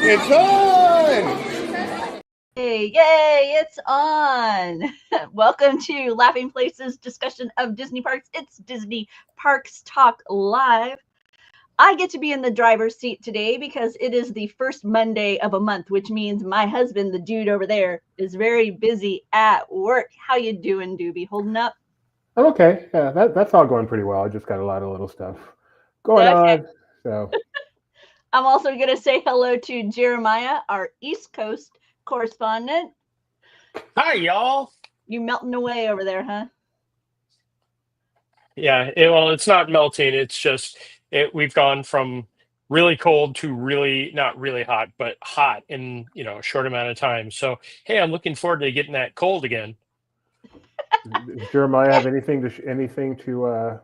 It's on! Hey, yay, it's on. Welcome to Laughing Places discussion of Disney parks. It's Disney Parks Talk Live. I get to be in the driver's seat today because it is the first Monday of a month, which means my husband, the dude over there, is very busy at work. How you doing, Doobie? Holding up? I'm okay. Yeah, that's all going pretty well. I just got a lot of little stuff going on. So I'm also going to say hello to Jeremiah, our East Coast correspondent. Hi, y'all. You melting away over there, huh? Yeah, it's not melting. It's just we've gone from really cold to really not really hot, but hot in a short amount of time. So hey, I'm looking forward to getting that cold again. does Jeremiah have anything to?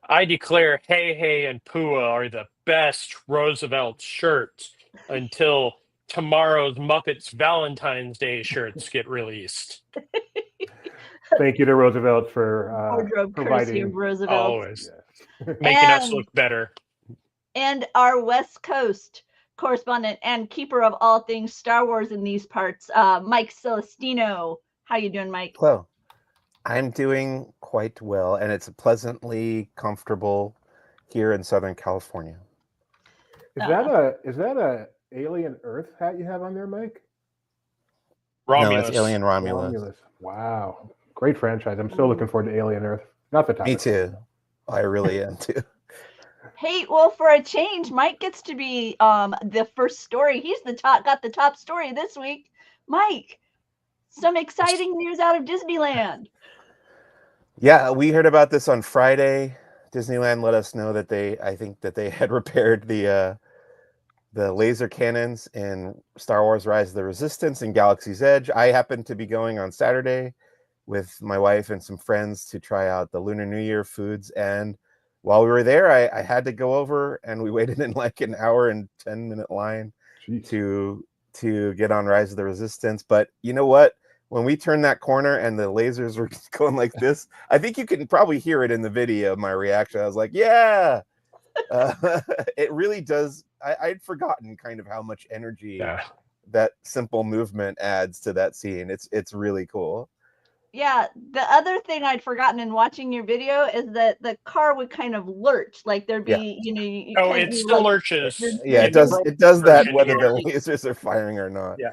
I declare, Hey Hey and Pua are the best Roosevelt shirts until tomorrow's Muppets Valentine's Day shirts get released. Thank you to Roosevelt for Wardrobe courtesy providing of Roosevelt. Always making us look better. And our West Coast correspondent and keeper of all things Star Wars in these parts, Mike Celestino. How you doing, Mike? Hello. I'm doing quite well, and it's pleasantly comfortable here in Southern California. Is that a Alien Earth hat you have on there, Mike? Romulus. No, it's Alien Romulus. Wow, great franchise. I'm still looking forward to Alien Earth. Not the time. Me too. I really am too. Hey, well, for a change, Mike gets to be the first story. He's got the top story this week. Mike, some exciting news out of Disneyland. Yeah, we heard about this on Friday. Disneyland let us know that I think they had repaired the laser cannons in Star Wars Rise of the Resistance and Galaxy's Edge. I happened to be going on Saturday with my wife and some friends to try out the Lunar New Year foods. And while we were there, I had to go over, and we waited in like an hour and 10-minute line to get on Rise of the Resistance. But you know what? When we turned that corner and the lasers were going like this, I think you can probably hear it in the video, my reaction. I was like, yeah, it really does. I'd forgotten kind of how much energy that simple movement adds to that scene. It's really cool. Yeah, the other thing I'd forgotten in watching your video is that the car would kind of lurch, like there'd be, It still lurches. Yeah, it does. It does that whether the lasers are firing or not. Yeah.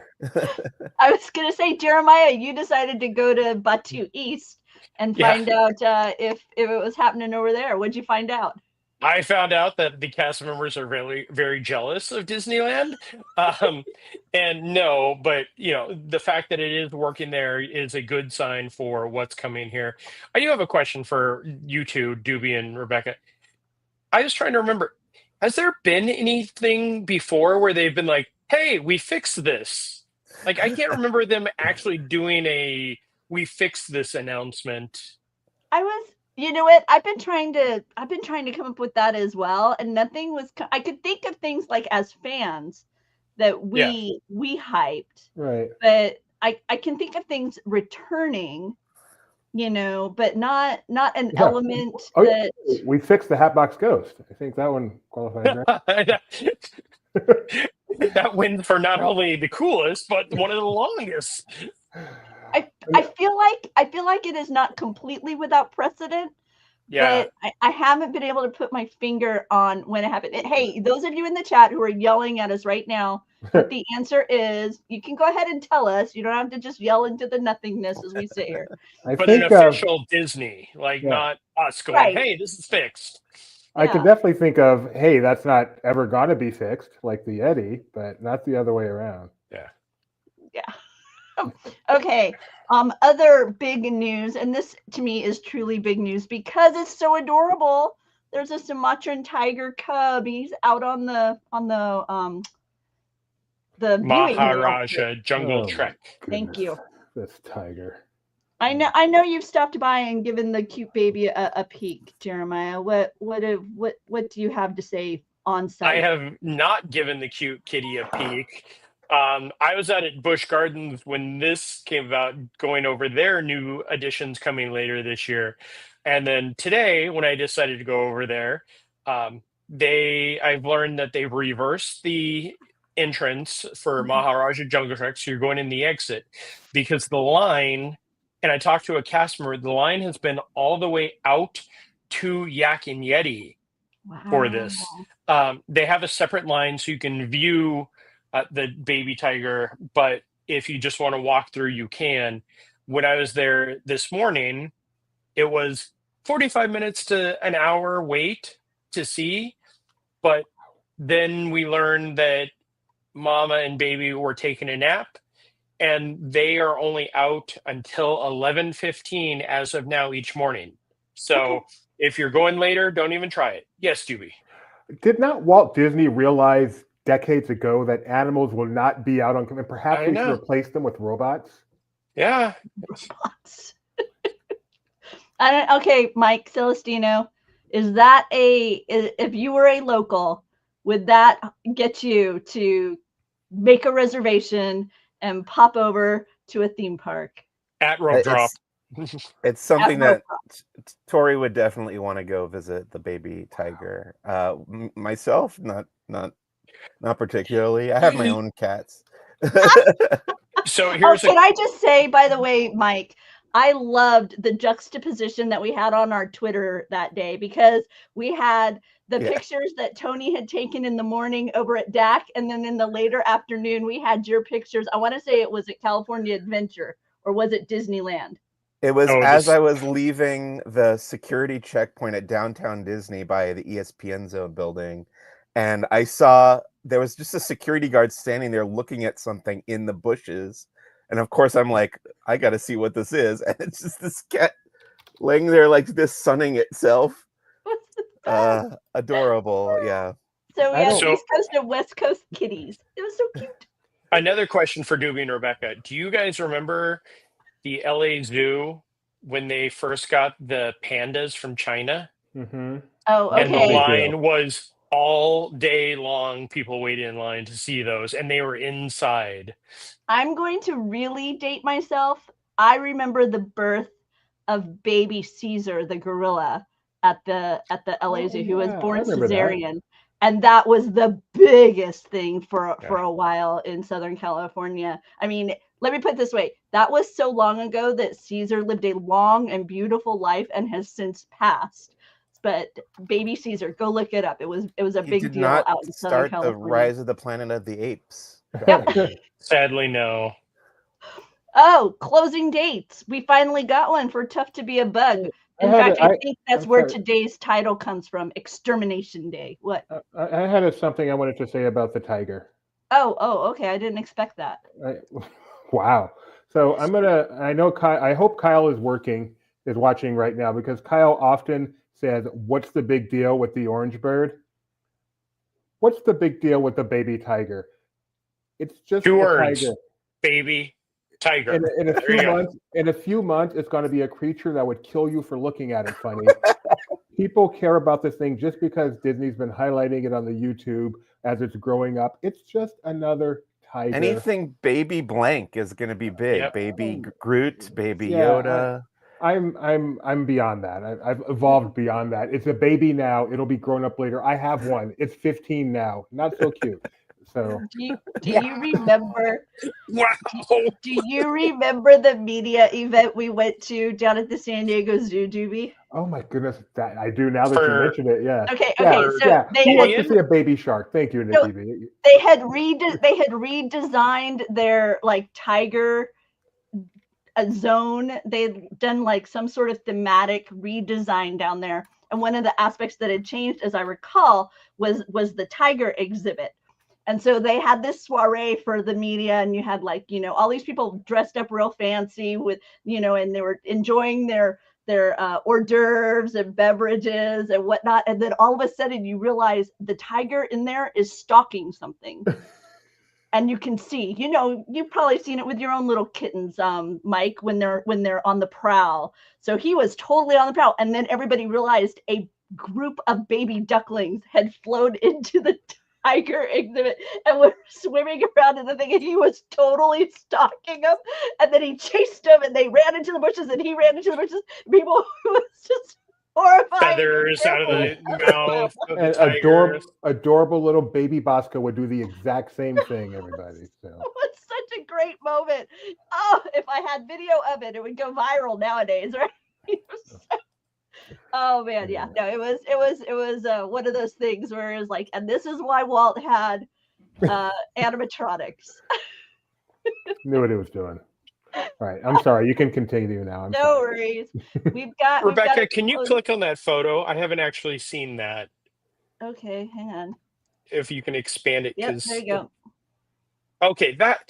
I was gonna say, Jeremiah, you decided to go to Batu East and find out if it was happening over there. What'd you find out? I found out that the cast members are very, very jealous of Disneyland. And no, but the fact that it is working there is a good sign for what's coming here. I do have a question for you two, Doobie and Rebecca. I was trying to remember, has there been anything before where they've been like, hey, we fixed this? Like, I can't remember them actually doing a we fixed this announcement. You know what? I've been trying to come up with that as well, and nothing was. I could think of things like as fans that we hyped, right? But I can think of things returning, but not an element that we fixed the Hatbox Ghost. I think that one qualifies, right? That wins for not only the coolest, but one of the longest. I feel like it is not completely without precedent. Yeah. But I haven't been able to put my finger on when it happened. Hey, those of you in the chat who are yelling at us right now, what the answer is, you can go ahead and tell us. You don't have to just yell into the nothingness as we sit here. But an official Disney, not us going, hey, this is fixed. I could definitely think of, hey, that's not ever going to be fixed, like the Yeti, but not the other way around. Yeah. Okay. Other big news, and this to me is truly big news because it's so adorable. There's a Sumatran tiger cub. He's out on the Maharaja Jungle Trek. Thank you. This tiger. I know you've stopped by and given the cute baby a peek, Jeremiah. What do you have to say on site? I have not given the cute kitty a peek. I was out at Busch Gardens when this came about, going over their new additions coming later this year. And then today, when I decided to go over there, I've learned that they've reversed the entrance for Maharaja Jungle Trek, so you're going in the exit, because the line, and I talked to a cast member, the line has been all the way out to Yak and Yeti for this. They have a separate line so you can view the baby tiger, but if you just want to walk through, you can. When I was there this morning, it was 45 minutes to an hour wait to see, but then we learned that mama and baby were taking a nap, and they are only out until 11:15 as of now each morning. So if you're going later, don't even try it. Yes, Doobie. Did not Walt Disney realize decades ago that animals will not be out on, and perhaps I we know. should replace them with robots? Yeah. Robots. Okay, Mike Celestino, is that if you were a local, would that get you to make a reservation and pop over to a theme park? At Rope Drop. It's something At that Tori would definitely want to go visit the baby tiger. Myself, not particularly. I have my own cats. So here's can I just say, by the way, Mike, I loved the juxtaposition that we had on our Twitter that day, because we had the pictures that Tony had taken in the morning over at DAC, and then in the later afternoon we had your pictures. I want to say it was at California Adventure, or was it Disneyland? It was as I was leaving the security checkpoint at downtown Disney by the ESPN Zone building, and I saw there was just a security guard standing there looking at something in the bushes. And of course, I'm like, I got to see what this is. And it's just this cat laying there like this, sunning itself. Adorable, yeah. So we had East Coast and West Coast kitties. It was so cute. Another question for Doobie and Rebecca. Do you guys remember the LA Zoo when they first got the pandas from China? Mm-hmm. Oh, okay. And the line was all day long, people waited in line to see those, and they were inside. I'm going to really date myself. I remember the birth of baby Caesar, the gorilla, at the LA Zoo, who was born cesarean. And that was the biggest thing for a while in Southern California. I mean, let me put it this way. That was so long ago that Caesar lived a long and beautiful life and has since passed. But baby Caesar, go look it up. It was a big deal out in Southern California. The Rise of the Planet of the Apes. Sadly, no. Oh, closing dates. We finally got one for Tough to Be a Bug. In fact, I think that's where today's title comes from, Extermination Day. What? I had something I wanted to say about the tiger. Oh, okay. I didn't expect that. Wow. So I hope Kyle is watching right now, because Kyle often says, what's the big deal with the orange bird? What's the big deal with the baby tiger? It's just two words. Tiger. Baby tiger. In a few months, it's going to be a creature that would kill you for looking at it funny. People care about this thing just because Disney's been highlighting it on the YouTube as it's growing up. It's just another tiger. Anything baby blank is going to be big. Yep. Baby Groot, baby Yoda. I'm beyond that. I've evolved beyond that. It's a baby now. It'll be grown up later. I have one. It's 15 now. Not so cute. So do you remember? Wow. Do you remember the media event we went to down at the San Diego Zoo, Doobie? Oh my goodness, that I do now that you mentioned it. Yeah. Okay. So they wants to see a baby shark. Thank you, Nikki. So they had redesigned their tiger zone. They'd done some sort of thematic redesign down there, and one of the aspects that had changed, as I recall, was the tiger exhibit. And so they had this soiree for the media, and you had all these people dressed up real fancy with, and they were enjoying their hors d'oeuvres and beverages and whatnot. And then all of a sudden you realize the tiger in there is stalking something. And you can see, you've probably seen it with your own little kittens, Mike, when they're on the prowl. So he was totally on the prowl. And then everybody realized a group of baby ducklings had flown into the tiger exhibit and were swimming around in the thing, and he was totally stalking them. And then he chased them, and they ran into the bushes, and he ran into the bushes. People, it was just horrifying feathers out of the mouth of the And tigers. adorable little baby Bosco would do the exact same thing, everybody. So It was such a great moment. Oh, if I had video of it, it would go viral nowadays, right? Oh man, yeah. No, it was one of those things where it was like, and this is why Walt had animatronics. knew what he was doing. All right, I'm sorry. You can continue now. I'm No sorry. worries. We've got Rebecca, can you click on that photo? I haven't actually seen that. Okay, hang on. If you can expand it, Yep, because there you go. okay, that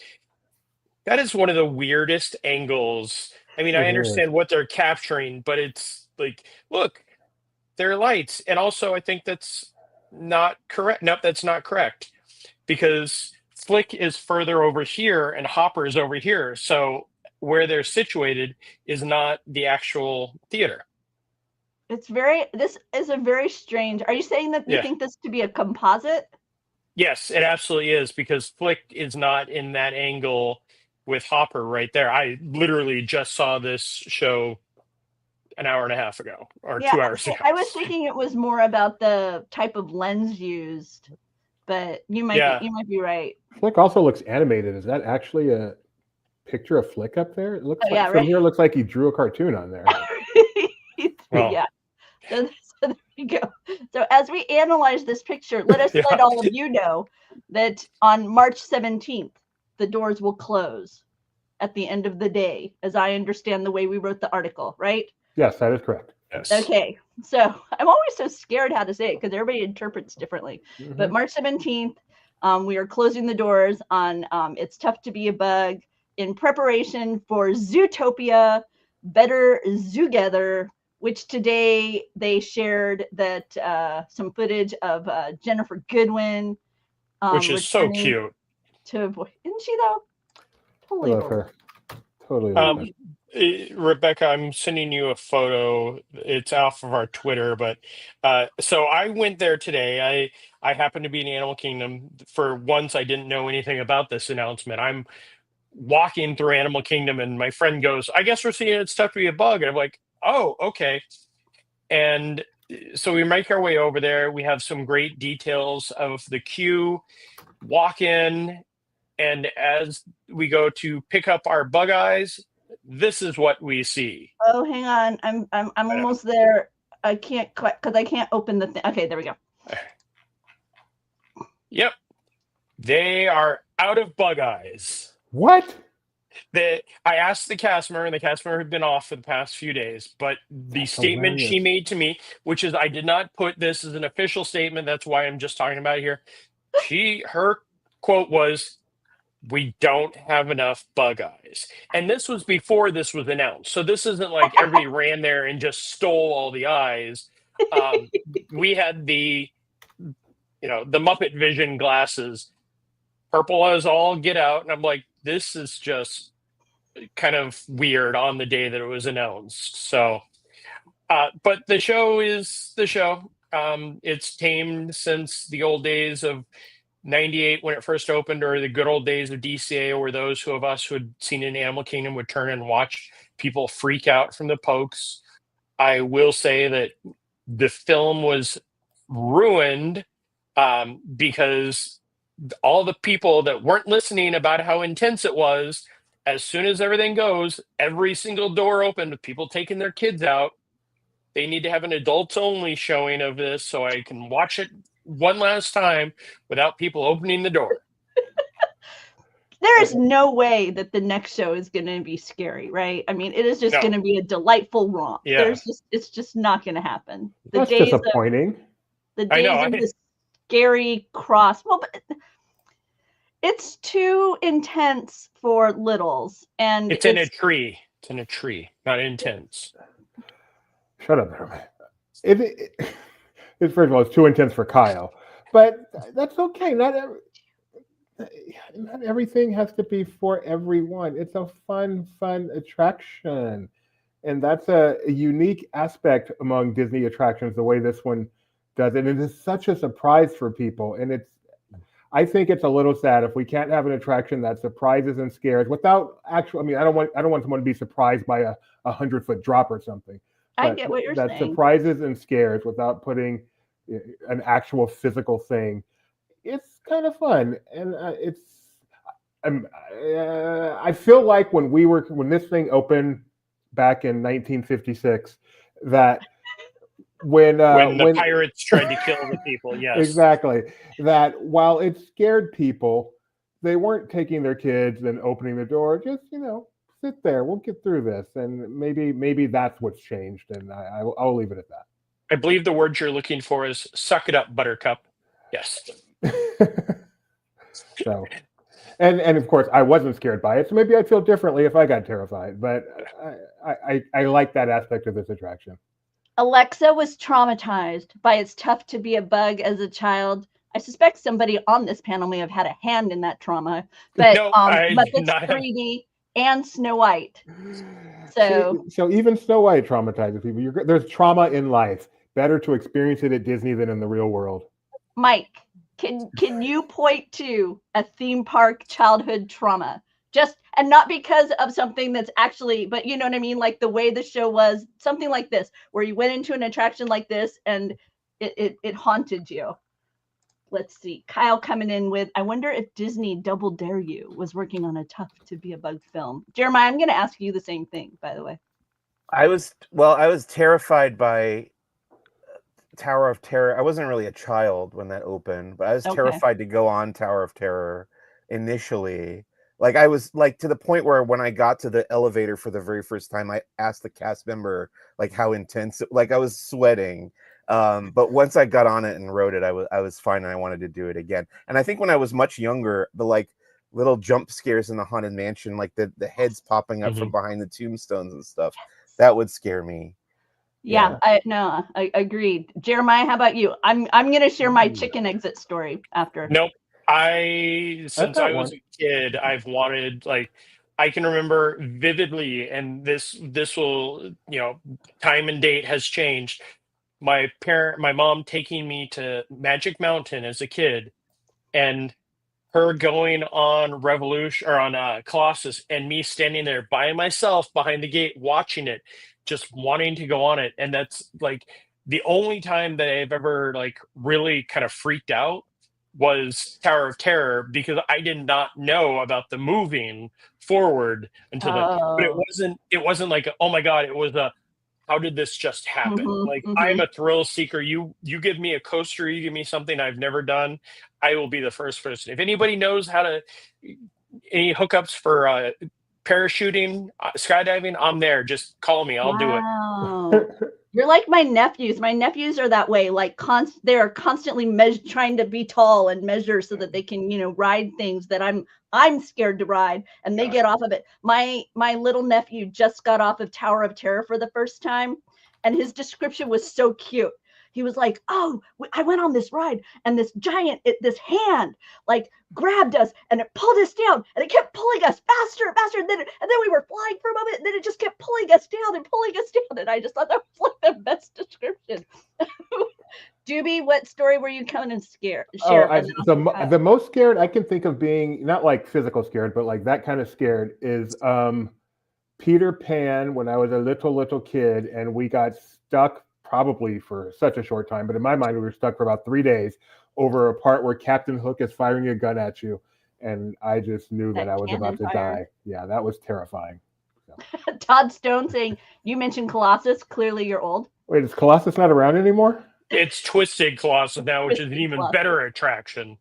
is one of the weirdest angles. I mean, I It understand is. what they're capturing, but it's like, look, they're lights, and also I think that's not correct. Nope, that's not correct, because Flick is further over here and Hopper is over here. So where they're situated is not the actual theater. This is a very strange. Are you saying that you Yeah. think this to be a composite? Yes, it absolutely is, because Flick is not in that angle with Hopper right there. I literally just saw this show an hour and a half ago, or 2 hours ago. I was thinking it was more about the type of lens used, but you might be right. Flick also looks animated. Is that actually a picture of Flick up there? It looks yeah, from right. here. It looks like he drew a cartoon on there. Well, Yeah. So there you go. So as we analyze this picture, let us let all of you know that on March 17th, the doors will close at the end of the day, as I understand the way we wrote the article, right? Yes, that is correct. yes. Okay. So I'm always so scared how to say it because everybody interprets differently. But March 17th, we are closing the doors on It's Tough to Be a Bug in preparation for Zootopia, Better Zoogether, which today they shared that some footage of Jennifer Goodwin, Which is so cute. Isn't she though? Totally I love her. Totally love her. Rebecca, I'm sending you a photo. It's off of our Twitter, but so I went there today. I happened to be in Animal Kingdom. For once, I didn't know anything about this announcement. I'm walking through Animal Kingdom, and my friend goes, "I guess we're seeing It's Tough to Be a Bug." And I'm like, "Oh, okay." And so we make our way over there. We have some great details of the queue. Walk in, and as we go to pick up our bug eyes, this is what we see. Oh, hang on. I'm almost there. I can't quite because I can't open the thing. Okay, there we go. Yep. They are out of bug eyes. What? I asked the cast member, and the cast member had been off for the past few days, but the statement she made to me, which is, I did not put this as an official statement, that's why I'm just talking about it here. Her quote was, "We don't have enough bug eyes." And this was before this was announced. So this isn't like everybody ran there and just stole all the eyes. We had the Muppet Vision glasses, purple as all get out. And I'm like, this is just kind of weird on the day that it was announced. So, but the show is the show. It's tamed since the old days of 98 when it first opened, or the good old days of DCA, or those of us who had seen it in Animal Kingdom would turn and watch people freak out from the pokes. I will say that the film was ruined because all the people that weren't listening about how intense it was, as soon as everything goes, every single door opened with people taking their kids out. They need to have an adults only showing of this so I can watch it one last time without people opening the door. There is no way that the next show is going to be scary, right? I mean, it is just going to be a delightful romp. Yeah. It's just not going to happen. That's disappointing. The days of the scary cross. Well, but it's too intense for littles, and it's in a tree. It's in a tree, not intense. Shut up, it first of all, it's too intense for Kyle, but that's okay. Not everything has to be for everyone. It's a fun attraction, and that's a unique aspect among Disney attractions. The way this one does it, and it is such a surprise for people. And I think it's a little sad if we can't have an attraction that surprises and scares without actual. I mean, I don't want someone to be surprised by a 100-foot drop or something. I get what you're that saying. surprises and scares without putting an actual physical thing. It's kind of fun, and I feel like when this thing opened back in 1956, that when the pirates tried to kill the people, yes. exactly, that while it scared people, they weren't taking their kids and opening the door. Just sit there. We'll get through this, and maybe that's what's changed, and I'll leave it at that. I believe the word you're looking for is "suck it up, Buttercup." Yes. So, and of course, I wasn't scared by it, so maybe I'd feel differently if I got terrified. But I like that aspect of this attraction. Alexa was traumatized by It's Tough to Be a Bug as a child. I suspect somebody on this panel may have had a hand in that trauma. But No, I did Muppets not have- 3D and Snow White. So even Snow White traumatizes people. There's trauma in life. Better to experience it at Disney than in the real world. Mike, can you point to a theme park childhood trauma? And not because of something that's actually, but you know what I mean? Like the way the show was, something like this, where you went into an attraction like this and it haunted you. Let's see. Kyle coming in with, I wonder if Disney Double Dare You was working on a Tough to Be a Bug film. Jeremiah, I'm going to ask you the same thing, by the way. I was terrified by Tower of Terror. I wasn't really a child when that opened, but I was terrified to go on Tower of Terror initially. Like I was like to the point where when I got to the elevator for the very first time, I asked the cast member like how intense I was sweating. But once I got on it and rode it, I was fine and I wanted to do it again. And I think when I was much younger, the like little jump scares in the Haunted Mansion, like the heads popping up from behind the tombstones and stuff, that would scare me. Yeah, I agreed. Jeremiah, how about you? I'm gonna share my chicken exit story after. Nope. Since I was a kid, I've wanted, like, I can remember vividly, and this will, time and date has changed. My mom taking me to Magic Mountain as a kid, and her going on Revolution or on Colossus, and me standing there by myself behind the gate watching it, just wanting to go on it. And that's like the only time that I've ever like really kind of freaked out was Tower of Terror, because I did not know about the moving forward until then. But it wasn't like, oh my God, it was how did this just happen? I'm a thrill seeker. You give me a coaster, you give me something I've never done, I will be the first person. If anybody knows any hookups for parachuting, skydiving, I'm there. Just call me. I'll do it. You're like my nephews. My nephews are that way. Like they're constantly trying to be tall and measure so that they can, ride things that I'm scared to ride, and they get off of it. My little nephew just got off of Tower of Terror for the first time, and his description was so cute. He was like, "Oh, I went on this ride, and this giant, this hand, like grabbed us, and it pulled us down, and it kept pulling us faster and faster, and then we were flying for a moment, and then it just kept pulling us down and pulling us down." And I just thought that was like the best description. Doobie, what story were you coming and share? The most scared I can think of being, not like physical scared, but like that kind of scared, is Peter Pan when I was a little kid, and we got stuck probably for such a short time, but in my mind we were stuck for about 3 days over a part where Captain Hook is firing a gun at you, and I just knew that I was about to die. Yeah, that was terrifying. So. Todd Stone saying, you mentioned Colossus, clearly you're old. Wait, is Colossus not around anymore? It's Twisted Colossus now, which is an even better attraction.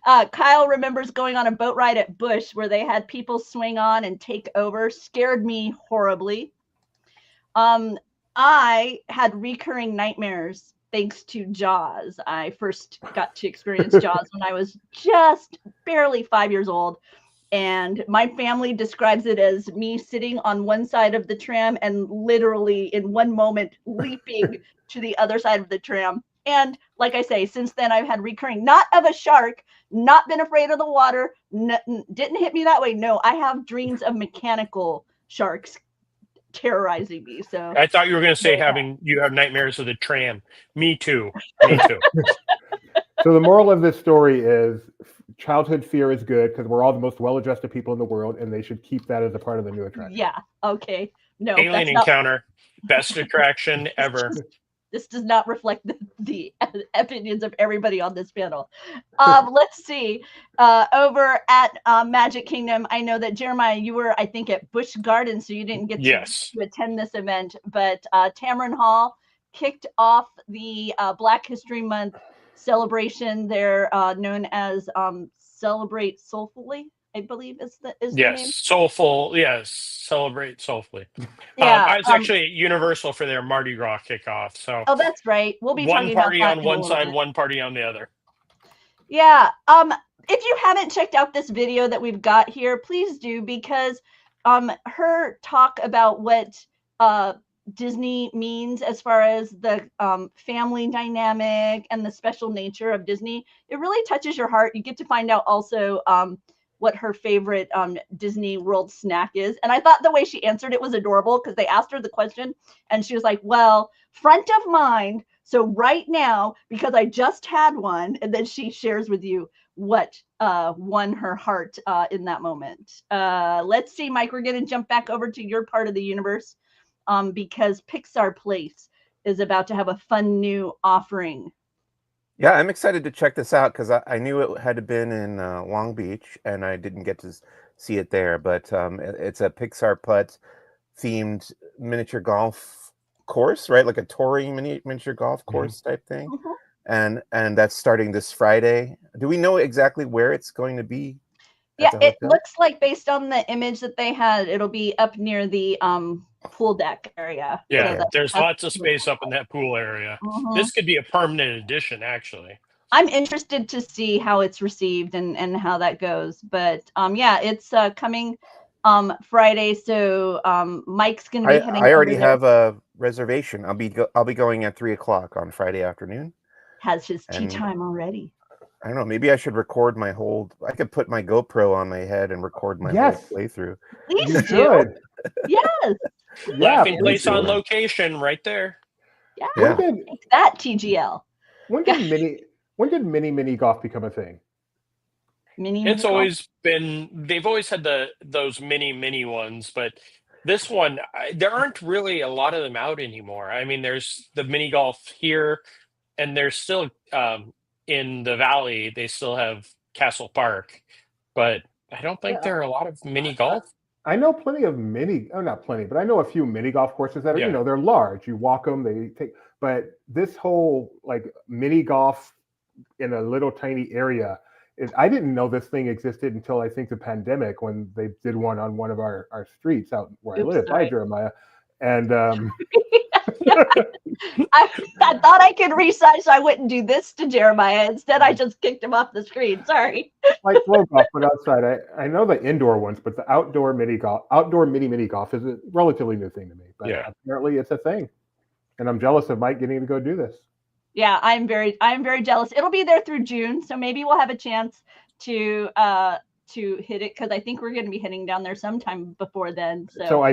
Kyle remembers going on a boat ride at Busch where they had people swing on and take over. Scared me horribly. I had recurring nightmares thanks to Jaws. I first got to experience Jaws when I was just barely 5 years old. And my family describes it as me sitting on one side of the tram and literally in one moment leaping to the other side of the tram. And like I say, since then I've had recurring, not of a shark, not been afraid of the water, didn't hit me that way. No, I have dreams of mechanical sharks terrorizing me. So I thought you were going to say you have nightmares of the tram. Me too. So the moral of this story is childhood fear is good because we're all the most well-adjusted people in the world, and they should keep that as a part of the new attraction. Yeah. Okay. No, Alien that's not. encounter, best attraction ever. This does not reflect the opinions of everybody on this panel. Let's see. Over at Magic Kingdom, I know that Jeremiah, you were, I think, at Busch Gardens, so you didn't get Yes. to attend this event. But Tamron Hall kicked off the Black History Month celebration. They're known as Celebrate Soulfully, I believe is the name. Yes, soulful. Yes, celebrate soulfully. Yeah. I was actually at Universal for their Mardi Gras kickoff. So Oh, that's right. We'll be one talking about party that on in a one little side, bit. one party on the other. Yeah. If you haven't checked out this video that we've got here, please do, because her talk about what Disney means as far as the family dynamic and the special nature of Disney, it really touches your heart. You get to find out also what her favorite Disney World snack is. And I thought the way she answered it was adorable, because they asked her the question and she was like, well, front of mind. So right now, because I just had one, and then she shares with you what won her heart in that moment. Let's see, Mike, we're going to jump back over to your part of the universe because Pixar Place is about to have a fun new offering. Yeah, I'm excited to check this out because I knew it had been in Long Beach and I didn't get to see it there. But it's a Pixar Putt themed miniature golf course, right? Like a touring miniature golf course type thing. And that's starting this Friday. Do we know exactly where it's going to be? Yeah, it looks like, based on the image that they had, it'll be up near the pool deck area. Yeah, So there's lots of space up in that pool area. This could be a permanent addition, actually. I'm interested to see how it's received and how that goes. But yeah, it's coming Friday. So Mike's going to be heading. I already have a reservation. I'll be going at 3:00 on Friday afternoon. Has his tea time already. I don't know. Maybe I should record my whole. I could put my GoPro on my head and record my whole playthrough. Please do. Yes. Laughing Place on location, right there. Yeah. Take that, TGL. When did mini golf become a thing? It's always been. They've always had those mini ones, but this one, there aren't really a lot of them out anymore. I mean, there's the mini golf here, and there's still in the valley. They still have Castle Park, but I don't think there are a lot of mini golf. I know plenty of not plenty, but I know a few mini golf courses that are, they're large. You walk them, they take. But this whole like mini golf in a little tiny area, I didn't know this thing existed until I think the pandemic, when they did one on one of our streets out where I live. Hi, Jeremiah. And I thought I could resize so I wouldn't do this to Jeremiah. Instead, I just kicked him off the screen. Sorry. Like floor golf, but outside. I know the indoor ones, but the outdoor mini golf is a relatively new thing to me. But apparently it's a thing. And I'm jealous of Mike getting to go do this. Yeah, I'm very jealous. It'll be there through June, so maybe we'll have a chance to hit it, because I think we're going to be heading down there sometime before then. So I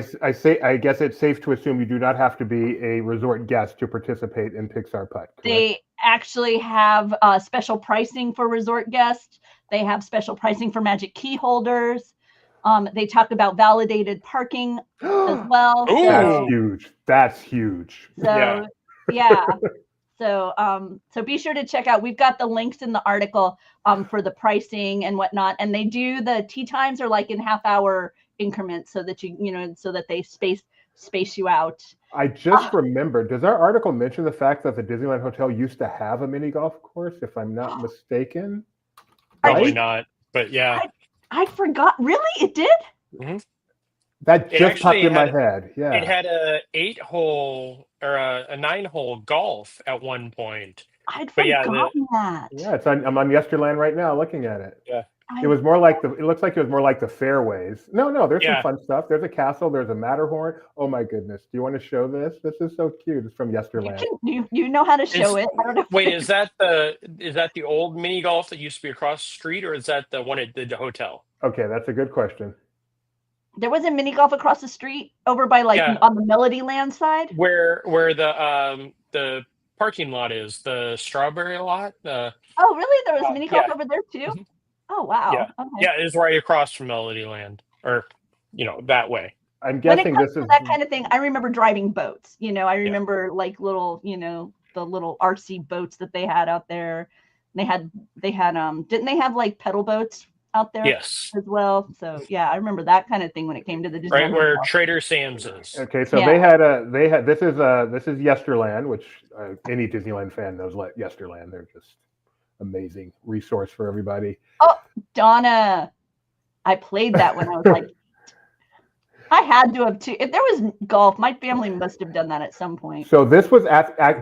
guess it's safe to assume you do not have to be a resort guest to participate in Pixar Putt. Correct? They actually have special pricing for resort guests. They have special pricing for Magic Key holders. They talk about validated parking as well. That's huge. So yeah. So be sure to check out. We've got the links in the article for the pricing and whatnot. And they do, the tea times are like in half-hour increments, so that so that they space you out. I just remembered. Does our article mention the fact that the Disneyland Hotel used to have a mini golf course, if I'm not mistaken? Probably not, but yeah. I forgot. Really? It did? Mm-hmm. That just popped in my head. Yeah. It had a 8-hole or a 9-hole golf at one point. I'd forgotten that. Yeah, I'm on Yesterland right now looking at it. Yeah. It was more like it looks like it was more like the fairways. No, there's some fun stuff. There's a castle, there's a Matterhorn. Oh my goodness. Do you want to show this? This is so cute. It's from Yesterland. You know how to show it. I don't know. Wait, is that the old mini golf that used to be across the street, or is that the one at the hotel? Okay, that's a good question. There was a mini golf across the street over by on the Melody Land side. Where the parking lot is, the strawberry lot. Oh, really? There was mini golf over there too? Mm-hmm. Oh, wow. Yeah. Okay. Yeah, it's right across from Melody Land, or that way. I'm When it guessing comes this to is that kind of thing, I remember driving boats. I remember like little, the little RC boats that they had out there. They had didn't they have like pedal boats out there Yes. as well? So yeah, I remember that kind of thing when it came to the Right Disneyland where Hotel. Trader Sam's is. okay. So Yeah. they had this is Yesterland, which any Disneyland fan knows. Yesterland, they're just amazing resource for everybody. Oh, Donna, I played that when I was like, I had to have too. If there was golf, my family must have done that at some point. So this was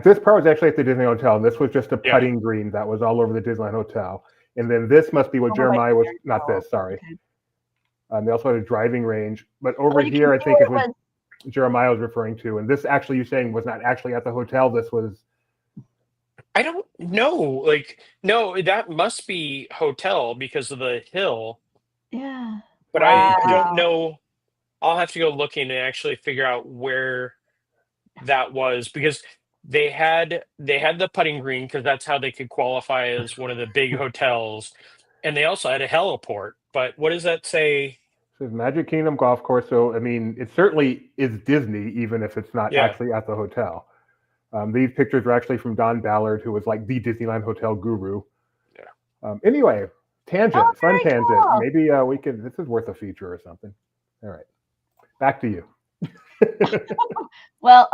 this part was actually at the Disney Hotel, and this was just a Yeah. putting green that was all over the Disneyland Hotel. And then this must be what Oh, Jeremiah was. very Not cool. this, sorry. Okay. They also had a driving range, but over you can here, I see think where is what Jeremiah was referring to. And this actually, you're saying, was not actually at the hotel. This was. I don't know. Like, no, that must be hotel because of the hill. Yeah. But I don't know. I'll have to go looking and actually figure out where that was because they had the putting green because that's how they could qualify as one of the big hotels, and they also had a heliport. But what does that say? It says Magic Kingdom Golf Course. So I mean, it certainly is Disney, even if it's not Yeah. actually at the hotel. These pictures are actually from Don Ballard, who was like the Disneyland hotel guru. Yeah. Anyway, tangent, fun very tangent. cool. Maybe we could. This is worth a feature or something. All right, back to you. Well,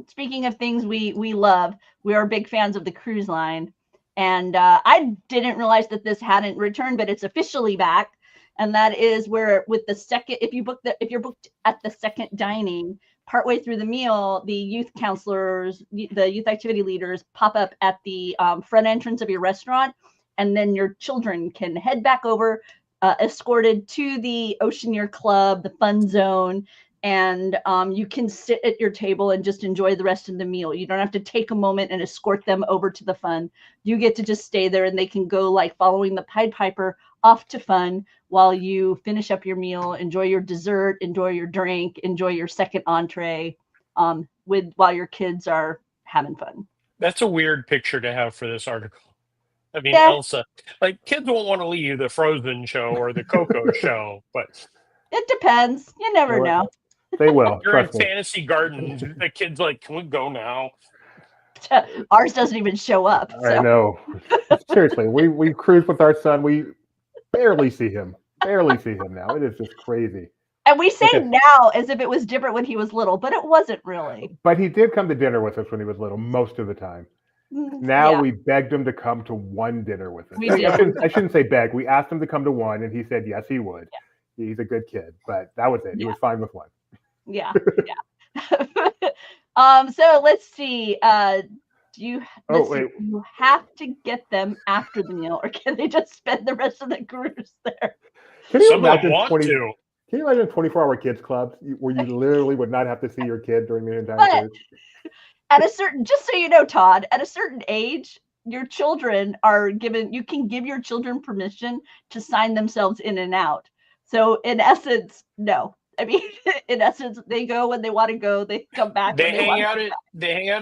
speaking of things we love, we are big fans of the cruise line, and I didn't realize that this hadn't returned, but it's officially back, and that is where with the second, if you're booked at the second dining, partway through the meal, the youth counselors, the youth activity leaders pop up at the front entrance of your restaurant, and then your children can head back over, escorted to the Oceaneer Club, the fun zone. And you can sit at your table and just enjoy the rest of the meal. You don't have to take a moment and escort them over to the fun. You get to just stay there, and they can go like following the Pied Piper off to fun while you finish up your meal, enjoy your dessert, enjoy your drink, enjoy your second entree, while your kids are having fun. That's a weird picture to have for this article. I mean, Yeah. Elsa, like kids won't want to leave the Frozen show or the Coco show, but It depends. You never know. They will. you're in Trust me. Fantasy Gardens. The kid's like, "Can we go now?" Ours doesn't even show up. I So. know. Seriously, we cruise with our son. We barely see him. Barely see him now. It is just crazy. And we say Okay. now as if it was different when he was little, but it wasn't really. But he did come to dinner with us when he was little, most of the time. Now Yeah. we begged him to come to one dinner with us. We I did. shouldn't say beg. We asked him to come to one, and he said yes, he would. Yeah. He's a good kid, but that was it. He was fine with one. Yeah. So let's see. You have to get them after the meal, or can they just spend the rest of the cruise there? Can you Some of them imagine want to. Can you imagine 24-hour kids clubs where you literally would not have to see your kid during the entire But cruise? at a certain, just so you know, Todd, at a certain age, your children are given. You can give your children permission to sign themselves in and out. So in essence, no. I mean, in essence, they go when they want to go. They come back. They when hang out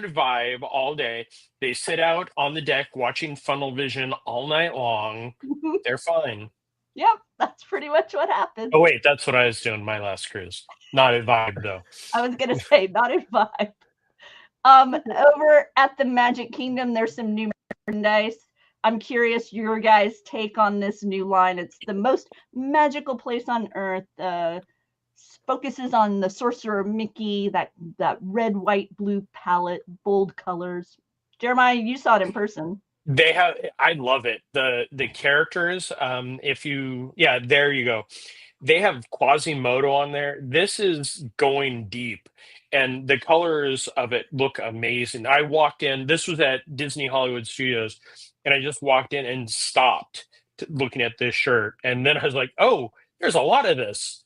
at Vibe all day. They sit out on the deck watching Funnel Vision all night long. They're fine. Yep, that's pretty much what happens. Oh wait, that's what I was doing my last cruise. Not at Vibe though. I was gonna say not at Vibe. Over at the Magic Kingdom, there's some new merchandise. I'm curious your guys' take on this new line. It's the most magical place on earth. Focuses on the Sorcerer Mickey, that red, white, blue palette, bold colors. Jeremiah, you saw it in person. They have. I love it. The characters. There you go. They have Quasimodo on there. This is going deep, and the colors of it look amazing. I walked in. This was at Disney Hollywood Studios, and I just walked in and stopped looking at this shirt, and then I was like, "Oh, there's a lot of this."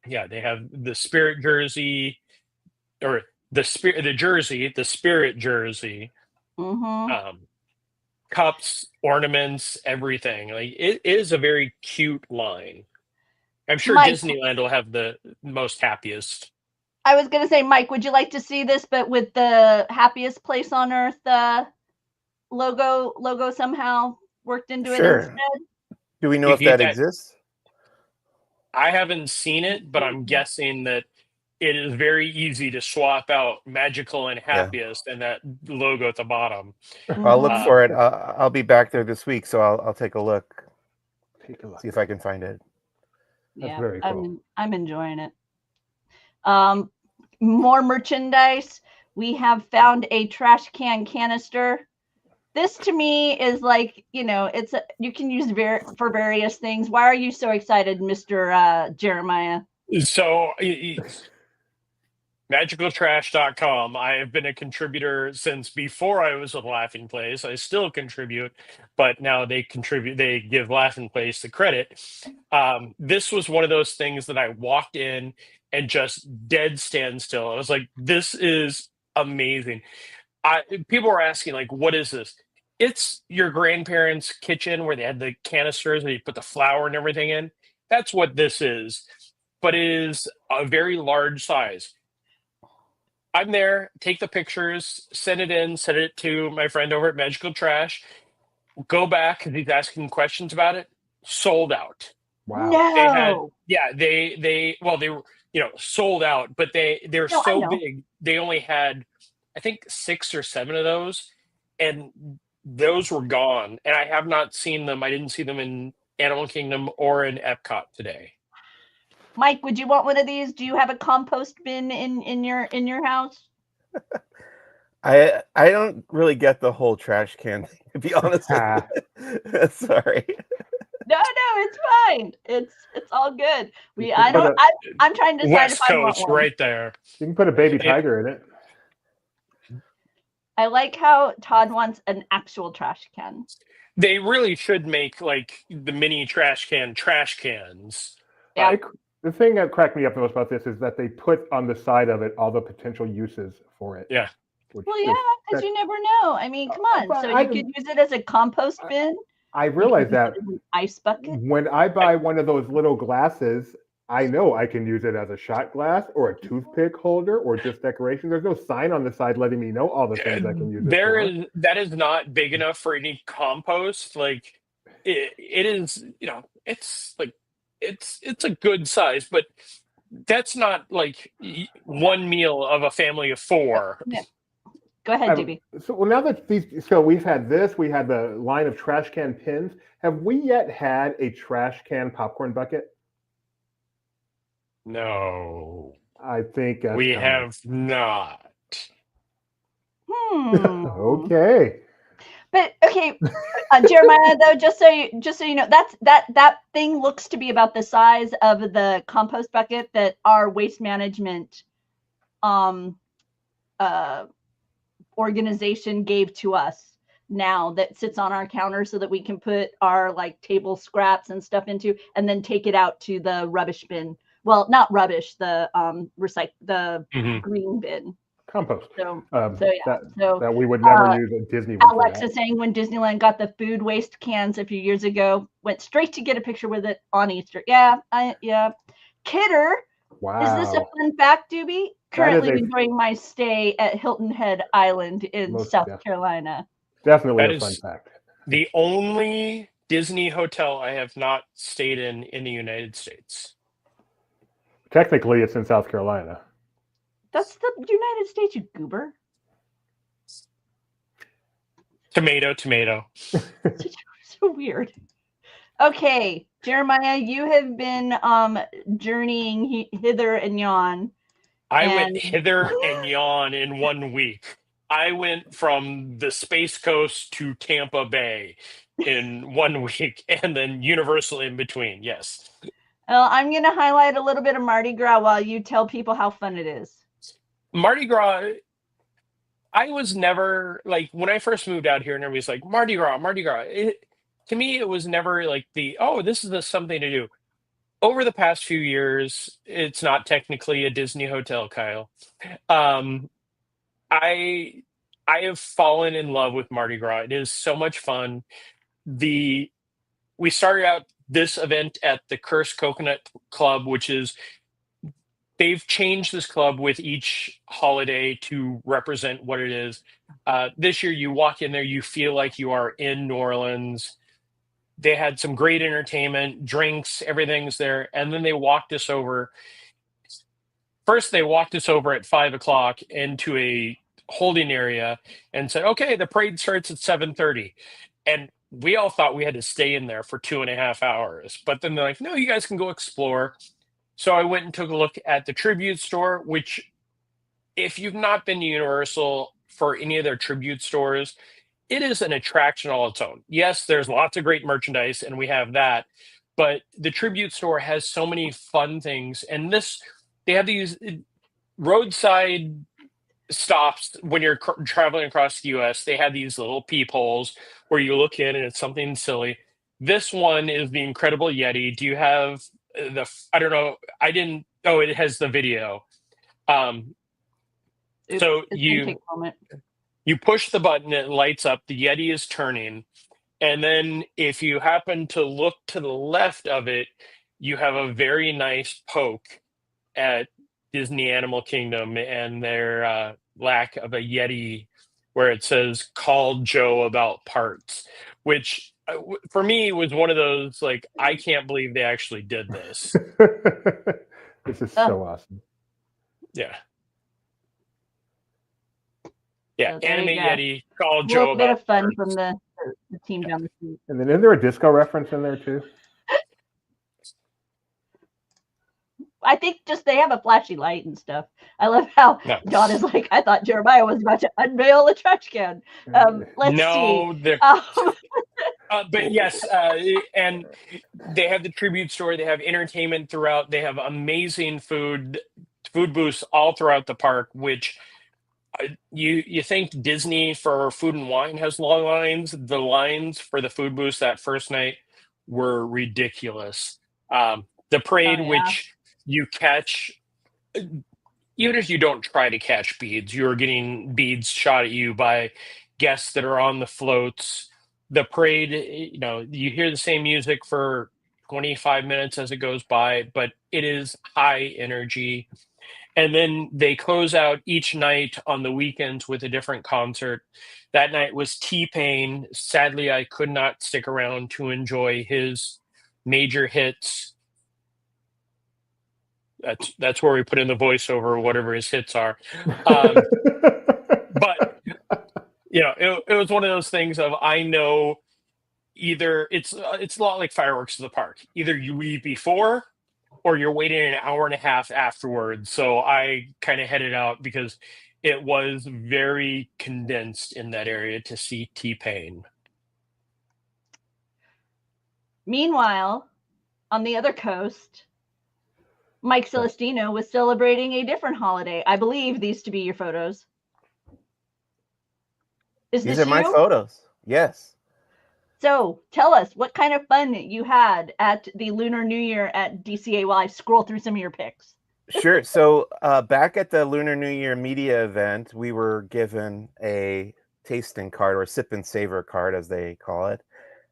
Yeah, they have the Spirit jersey, or the Spirit jersey. Mm-hmm. Cups, ornaments, everything. Like it is a very cute line. I'm sure Mike, Disneyland will have the most happiest. I was gonna say, Mike, would you like to see this, but with the happiest place on earth logo somehow worked into it instead? Do we know if that exists? I haven't seen it, but I'm guessing that it is very easy to swap out magical and happiest and that logo at the bottom. I'll look Mhm. for it. I'll be back there this week, so I'll take a look, Take a look. see if I can find it. That's Yeah, very cool. I'm enjoying it. More merchandise. We have found a trash can canister. This to me is like, you can use for various things. Why are you so excited, Mr. Jeremiah? So magicaltrash.com. I have been a contributor since before I was with Laughing Place. I still contribute, but now they give Laughing Place the credit. This was one of those things that I walked in and just dead stand still. I was like, this is amazing. People were asking, like, what is this? It's your grandparents' kitchen where they had the canisters where you put the flour and everything in. That's what this is. But it is a very large size. I'm there, take the pictures, send it to my friend over at Magical Trash, go back because he's asking questions about it. Sold out. Wow. They had, No. they were, sold out, but they're No, I so know. big. They only had, I think, 6 or 7 of those, and those were gone. And I have not seen them. I didn't see them in Animal Kingdom or in Epcot today. Mike, would you want one of these? Do you have a compost bin in your house? I don't really get the whole trash can thing, to be honest with you. Sorry. No, it's fine. It's all good. You I can put don't. I'm trying to decide West if I want Coast, one. right there. You can put a baby tiger in it. I like how Todd wants an actual trash can. They really should make like the mini trash cans. Yeah. The thing that cracked me up the most about this is that they put on the side of it all the potential uses for it. Yeah. Well, yeah, because you never know. I mean, come on. But So you could use it as a compost bin. I realize that an ice bucket. when I buy one of those little glasses, I know I can use it as a shot glass or a toothpick holder or just decoration. There's no sign on the side letting me know all the things I can use it for. That is not big enough for any compost. Like it is, it's like it's a good size, but that's not like one meal of a family of 4. Yeah. Go ahead, Doobie. So now that we've had this, we had the line of trash can pins. Have we yet had a trash can popcorn bucket? No, I think we have not. Okay. But okay, Jeremiah, though, just so you know, that thing looks to be about the size of the compost bucket that our waste management organization gave to us now, that sits on our counter so that we can put our like table scraps and stuff into, and then take it out to the rubbish bin. Well, not rubbish, the green bin. Compost. So that so we would never use at Disney. Alexa saying when Disneyland got the food waste cans a few years ago, went straight to get a picture with it on Easter. Yeah. Kidder. Wow. Is this a fun fact, Doobie? Currently enjoying my stay at Hilton Head Island in South Carolina. Definitely a fun fact. The only Disney hotel I have not stayed in the United States. Technically, it's in South Carolina. That's the United States, you goober. Tomato. So weird. Okay, Jeremiah, you have been journeying hither and yon. I went hither and yon in 1 week. I went from the Space Coast to Tampa Bay in 1 week, and then Universal in between. Yes. Well, I'm going to highlight a little bit of Mardi Gras while you tell people how fun it is. Mardi Gras, I was never, like, when I first moved out here and everybody's like, Mardi Gras. To me, it was never like this is something to do. Over the past few years, it's not technically a Disney hotel, Kyle. I have fallen in love with Mardi Gras. It is so much fun. We started out this event at the Cursed Coconut Club, which is, they've changed this club with each holiday to represent what it is. This year, you walk in there, you feel like you are in New Orleans. They had some great entertainment, drinks, everything's there. And then they walked us over. first they walked us over at 5 o'clock into a holding area and said, okay, the parade starts at 7:30. And we all thought we had to stay in there for 2.5 hours. But then they're like, no, you guys can go explore. So I went and took a look at the tribute store, which, if you've not been to Universal for any of their tribute stores, it is an attraction all its own. Yes, there's lots of great merchandise, and we have that. But the tribute store has so many fun things. And they have these roadside stops when you're traveling across the US. They have these little peepholes where you look in and it's something silly. This one is the Incredible Yeti. Do you have I don't know. I didn't. Oh, it has the video. So you push the button, it lights up. The Yeti is turning. And then if you happen to look to the left of it, you have a very nice poke at Disney Animal Kingdom and their lack of a Yeti, where it says, call Joe about parts, which for me was one of those, like, I can't believe they actually did this. This is so awesome. Yeah. Yeah, So Anime Yeti, call Joe about a little bit of fun parts. from the team down the street. And then isn't there a disco reference in there too? I think just they have a flashy light and stuff. I love how John is like, I thought Jeremiah was about to unveil a trash can. Let's see. But yes, and they have the tribute store. They have entertainment throughout. They have amazing food booths all throughout the park, which you think Disney for food and wine has long lines. The lines for the food booths that first night were ridiculous. The parade, which you catch, even if you don't try to catch beads, you're getting beads shot at you by guests that are on the floats. The parade, you hear the same music for 25 minutes as it goes by, but it is high energy. And then they close out each night on the weekends with a different concert. That night was T-Pain. Sadly, I could not stick around to enjoy his major hits. That's where we put in the voiceover, whatever his hits are. But it was one of those things of, I know, either it's a lot like fireworks to the park. Either you leave before, or you're waiting an hour and a half afterwards. So I kind of headed out because it was very condensed in that area to see T-Pain. Meanwhile, on the other coast, Mike Celestino was celebrating a different holiday. I believe these to be your photos. These are my photos. Yes. So tell us what kind of fun you had at the Lunar New Year at DCA while I scroll through some of your pics. Sure. So back at the Lunar New Year media event, we were given a tasting card, or sip and savor card, as they call it.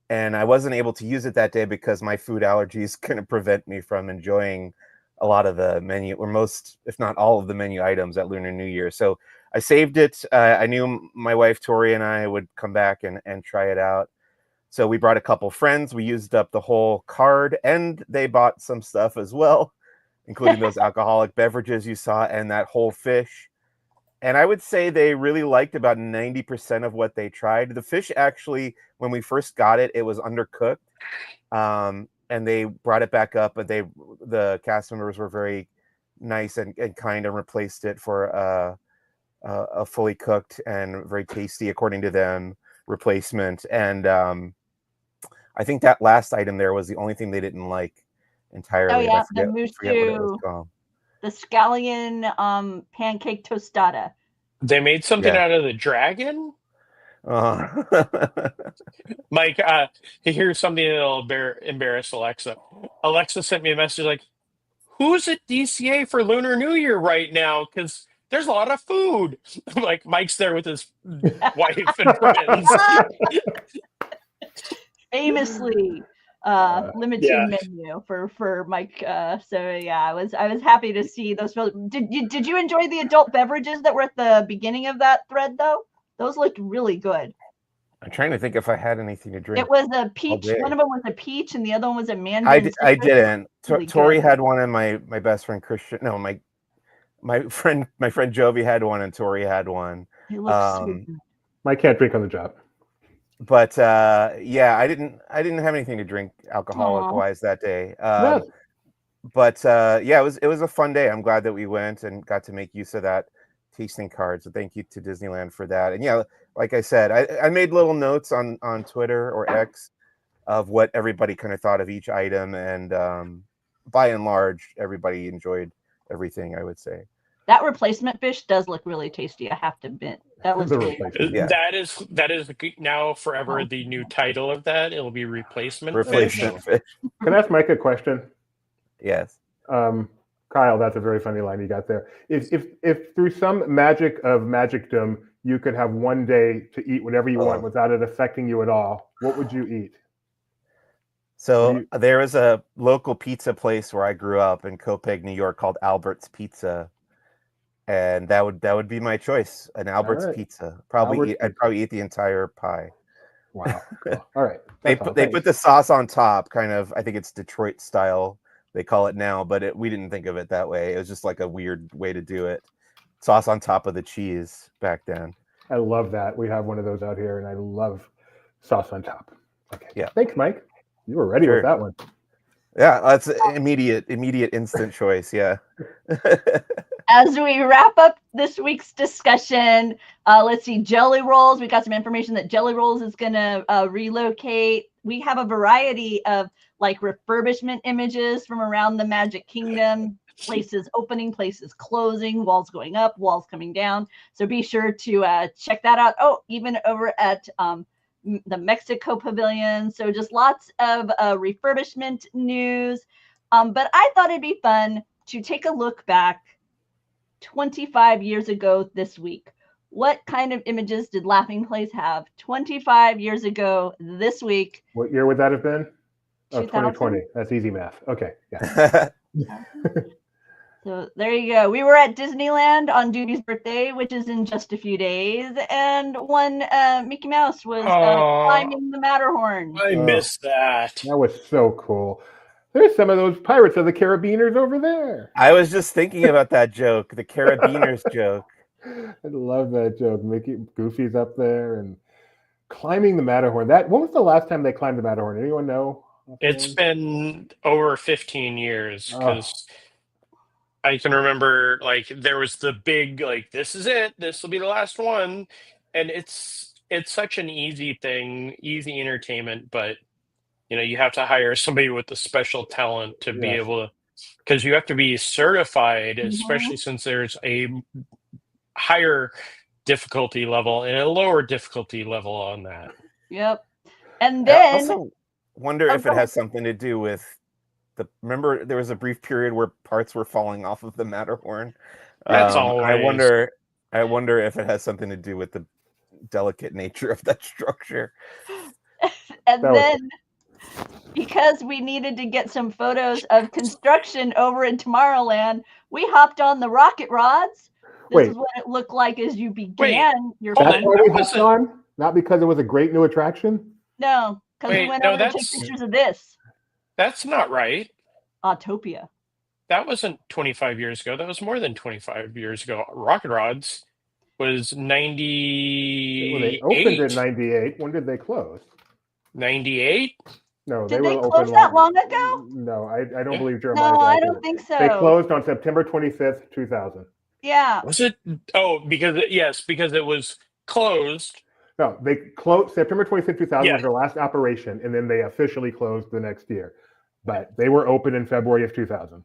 And I wasn't able to use it that day because my food allergies couldn't prevent me from enjoying a lot of the menu, or most, if not all of the menu items at Lunar New Year. So I saved it. I knew my wife, Tori, and I would come back and try it out. So we brought a couple friends. We used up the whole card, and they bought some stuff as well, including those alcoholic beverages you saw and that whole fish. And I would say they really liked about 90% of what they tried. The fish, actually, when we first got it, it was undercooked. And they brought it back up, but the cast members were very nice and kind, and replaced it for a fully cooked and very tasty, according to them, replacement. And I think that last item there was the only thing they didn't like entirely. Oh yeah, the musu, the scallion pancake tostada. They made something out of the dragon? Mike, here's something that'll embarrass Alexa. Alexa sent me a message like, who's at DCA for Lunar New Year right now? Because there's a lot of food. Like, Mike's there with his wife and friends. Famously limited menu for Mike. So yeah, I was happy to see those. Did you enjoy the adult beverages that were at the beginning of that thread though? Those looked really good. I'm trying to think if I had anything to drink. It was a peach. One of them was a peach, and the other one was a mandarin. I didn't. Really Tori had one, and my best friend Christian. No, my my friend Jovi had one and Tori had one. It looks so good. Mike can't drink on the job. But yeah, I didn't have anything to drink alcoholic wise that day. Yes. But yeah, it was a fun day. I'm glad that we went and got to make use of that tasting card. So thank you to Disneyland for that. And yeah, like I said, I made little notes on Twitter or X of what everybody kind of thought of each item, and by and large, everybody enjoyed everything, I would say. That replacement fish does look really tasty, I have to admit. That looks really good. Yeah. That is now forever the new title of that. It'll be replacement fish. Fish. Can I ask Mike a question? Yes. Kyle, that's a very funny line you got there. If through some magic of magicdom you could have one day to eat whatever you want without it affecting you at all, what would you eat? So there was a local pizza place where I grew up in Copeg, New York, called Albert's Pizza, and that would be my choice, an Albert's pizza. I'd probably eat the entire pie. Wow. Cool. All right. They put the sauce on top, kind of. I think it's Detroit style. They call it now, but we didn't think of it that way. It was just like a weird way to do it. Sauce on top of the cheese back then. I love that. We have one of those out here, and I love sauce on top. Okay. Yeah. Thanks, Mike. You were ready with that one. Yeah, that's immediate, instant choice. Yeah. As we wrap up this week's discussion, let's see, Jelly Rolls. We got some information that Jelly Rolls is going to relocate. We have a variety of like refurbishment images from around the Magic Kingdom. Places opening, places closing, walls going up, walls coming down. So be sure to check that out. Oh, even over at the Mexico Pavilion. So just lots of refurbishment news. But I thought it'd be fun to take a look back 25 years ago this week. What kind of images did Laughing Place have 25 years ago this week? What year would that have been? 2020. That's easy math. Okay. Yeah. So there you go. We were at Disneyland on Judy's birthday, which is in just a few days, and one Mickey Mouse was climbing the Matterhorn. I missed that. That was so cool. There's some of those Pirates of the Caribbeaners over there. I was just thinking about that joke, the Carabiners joke. I love that joke. Mickey, Goofy's up there and climbing the Matterhorn. When was the last time they climbed the Matterhorn? Anyone know? It's been over 15 years because I can remember like there was the big like this is it, this will be the last one, and it's such an easy thing, easy entertainment, but you know you have to hire somebody with the special talent to be able to, because you have to be certified, especially since there's a higher difficulty level and a lower difficulty level on that. Yep. And then I also wonder if it has something to do with remember there was a brief period where parts were falling off of the Matterhorn. That's always. I wonder if it has something to do with the delicate nature of that structure. And then because we needed to get some photos of construction over in Tomorrowland, we hopped on the rocket rods. This is what it looked like as you began your That's fun. why we hopped on? Not because it was a great new attraction? No, because we went over to take pictures of this. That's not right. Autopia. That wasn't 25 years ago. That was more than 25 years ago. Rocket Rods was 98. Well, they opened in 98. When did they close? 98? No, Did they they were close open that long ago? No, I don't believe Jeremiah. No, I don't think so. They closed on September 25th, 2000. Yeah. Was it? Oh, because it was closed. No, they closed September 25th, 2000 was their last operation, and then they officially closed the next year. But they were open in February of 2000.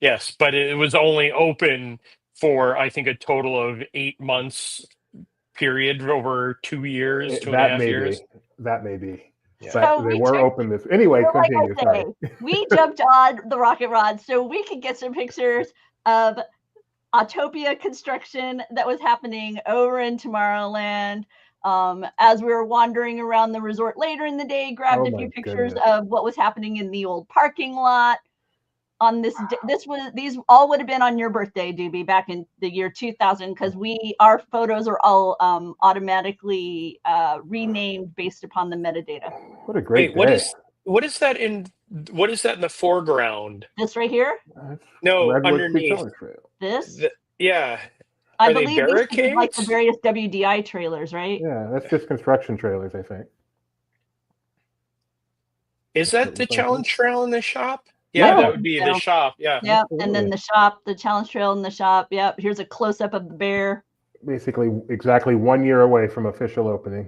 Yes, but it was only open for, I think, a total of 8 months period over 2 years, 2.5 years. That may be. Yeah. But So they were open this. Anyway, continue. Sorry. We jumped on the rocket rod so we could get some pictures of Autopia construction that was happening over in Tomorrowland. As we were wandering around the resort later in the day, grabbed a few pictures of what was happening in the old parking lot. On this, these all would have been on your birthday, Doobie, back in the year 2000, because our photos are all automatically renamed based upon the metadata. What a great day. What is that in what is that in the foreground? This right here. That's No, Redwood underneath. Speedgoing Trail. This. Yeah. I Are they believe these would be like the barricades? various WDI trailers, right? Yeah, that's just construction trailers, I think. Is That's what that it the looks like. challenge trail in the shop? Yeah, Yeah. that would be the So, shop. Yeah. Yep. And Absolutely. then the shop, the challenge trail in the shop. Yep. Here's a close up of the bear. Basically, exactly 1 year away from official opening.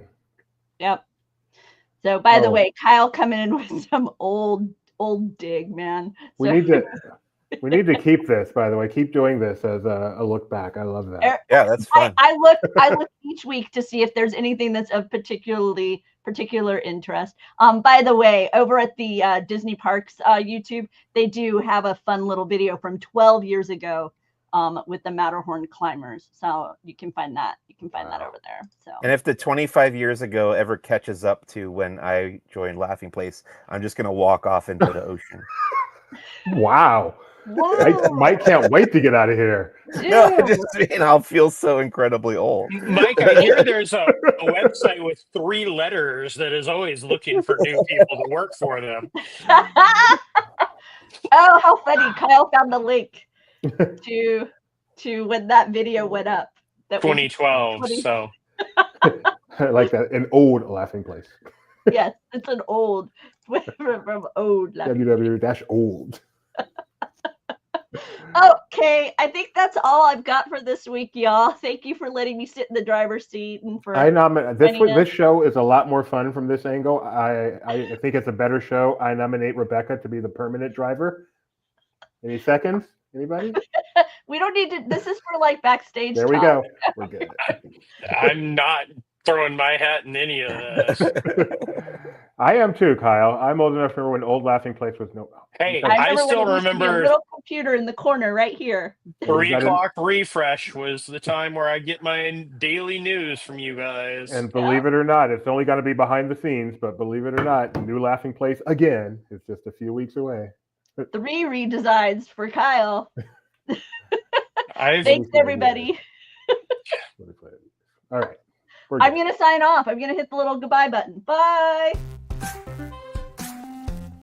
Yep. So, by the Oh. way, Kyle coming in with some old dig, man. We So, we need to keep this, by the way. Keep doing this as a look back. I love that. Yeah, that's fun. I look each week to see if there's anything that's of particular interest. By the way, over at the Disney Parks YouTube, they do have a fun little video from 12 years ago with the Matterhorn climbers. So you can find that. You can find that over there. So. And if the 25 years ago ever catches up to when I joined Laughing Place, I'm just gonna walk off into the ocean. Wow. Mike can't wait to get out of here. No, I just mean I'll feel so incredibly old. Mike, I hear there's a website with 3 letters that is always looking for new people to work for them. Oh, how funny! Kyle found the link to when that video went up. That 2012. So I like that. An old Laughing Place. Yes, it's an old from old. WW-old. Okay, I think that's all I've got for this week, y'all. Thank you for letting me sit in the driver's seat and for I nominate joining us. this show is a lot more fun from this angle. I think it's a better show. I nominate Rebecca to be the permanent driver. Any seconds? Anybody? We don't need to. This is for like backstage. There we talk. go. We're good. I'm not throwing my hat in any of this. I am too, Kyle. I'm old enough to remember when old Laughing Place was no. Hey, I I still when it used to be a remember little computer in the corner right here. 3 o'clock refresh was the time where I get my daily news from you guys. And believe it or not, it's only going to be behind the scenes, but believe it or not, new Laughing Place again is just a few weeks away. 3 redesigns for Kyle. I've Thanks, everybody. All right. I'm going to sign off. I'm going to hit the little goodbye button. Bye.